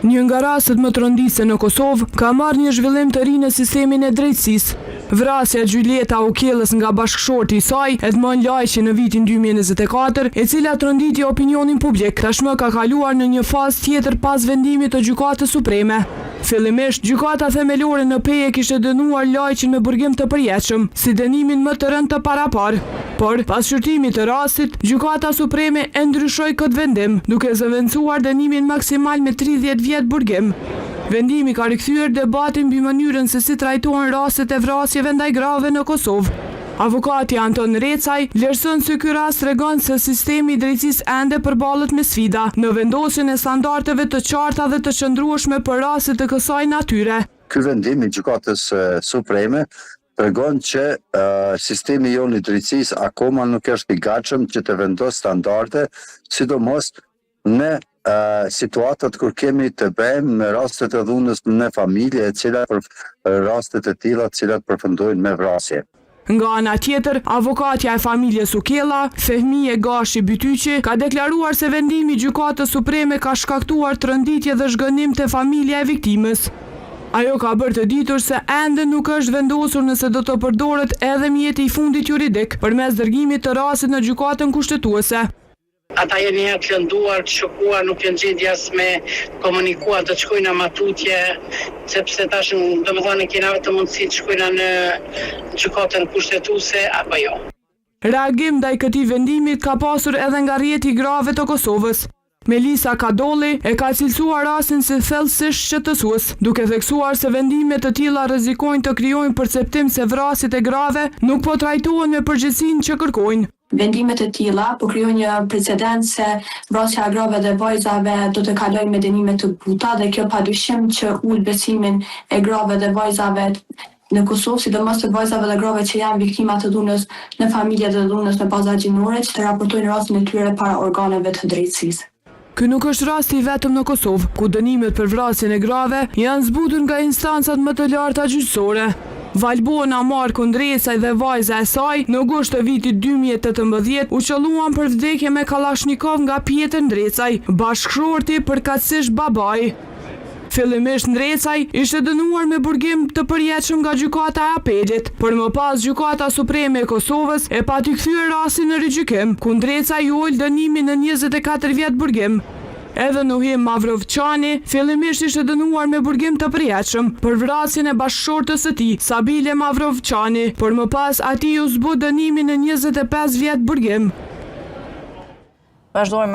Një nga rastet më të rëndësishme në Kosovë ka marrë një zhvillim të ri në sistemin e drejtësisë. Vrasja Gjylieta Ukellës nga bashkëshorti i saj, Edmond Lajqi në vitin 2024, e cila tronditi opinionin publik, tashmë ka kaluar në një fazë tjetër pas vendimit të Gjykatës Supreme. Fillimisht, gjykata themelore në Peje kishte dënuar Lajqin me burgim të përjetshëm, si dënimin më të rënd të parapar. Por, pas shqyrtimit të rastit, Gjykata Supreme e ndryshoi këtë vendim, duke zëvendësuar dënimin maksimal me 30 vjet burgim. Vendimi ka rikthyer debatin mbi mënyrën se si trajtohen rastet e vrasjeve ndaj grave në Kosovë. Avokati Anton Recaj vlerëson se ky rast tregon se sistemi i drejtësisë ende përballet me sfida në vendosjen e standardeve të qarta dhe të qëndrueshme për raste të kësaj natyre. Ky vendim i Gjykatës Supreme tregon që sistemi jonë i drejtësisë akoma nuk është i gatshëm që të vendosë standarde, sidomos në situatat kur kemi të bëjmë me rastet e dhunës në familje, rastet e tilla të cilat përfundojnë me vrasje. Nga ana tjetër, avokatja e familjes Ukella, Fehmije Gashi Bytyqi, ka deklaruar se vendimi i Gjykatës Supreme ka shkaktuar tronditje dhe zhgënim te familja e viktimës. Ajo ka bërë të ditur se ende nuk është vendosur nëse do të përdoret edhe mjeti i fundit juridik përmes dërgimit të rastit në gjykatën kushtetuese. Ata janë të lënduar, të shokuar, nuk janë gjendje as me komunikuar të shkojnë në matutje, sepse tash domethënë kena vetëm mundësi të shkojnë në gjykatën kushtetuese apo jo. Reagim ndaj këtij vendimit ka pasur edhe nga rrjeti i grave të Kosovës. Melisa Kadolli e ka cilësuar rastin si thellësisht shqetësues, duke theksuar se vendime të tilla rrezikojnë të krijojnë perceptim se vrasjet e grave nuk po trajtohen me përgjegjësinë që kërkojnë. Vendimet e tilla po krijojnë një precedent se vrasja e grave dhe vajzave do të kalojë me dënime të buta dhe kjo padyshim që ul besimin e grave dhe vajzave në Kosovë, sidomos të vajzave dhe grave që janë viktima të dhunës në familje dhe dhunës në baza gjinore, që të raportojnë rastin e tyre para organeve të drejtësisë. Ky nuk është rasti i vetëm në Kosovë, ku dënimet për vrasjen e grave janë zbutur nga instancat më të larta gjyqësore. Valbona Marko Ndresaj dhe vajza e saj në gusht të vitit 2018 u qelluan për vdekje me Kalashnikov nga Pjetër Ndresaj, bashkëshorti përkatësisht babai. Fillimisht Ndresaj ishte dënuar me burgim të përjetshëm nga gjykata e apelit, por më pas Gjykata Supreme e Kosovës e pati kthyer rastin në rigjykim, ku Ndresaj u ul dënimin në 24 vjet burgim. Edhe Nuhim Mavrovçani fillimisht ishte dënuar me burgim të përjetshëm për vrasjen e bashkëshortës së tij, Sabile Mavrovçani, por më pas atij u zbut dënimi në 25 vjet burgim. Vazhdojmë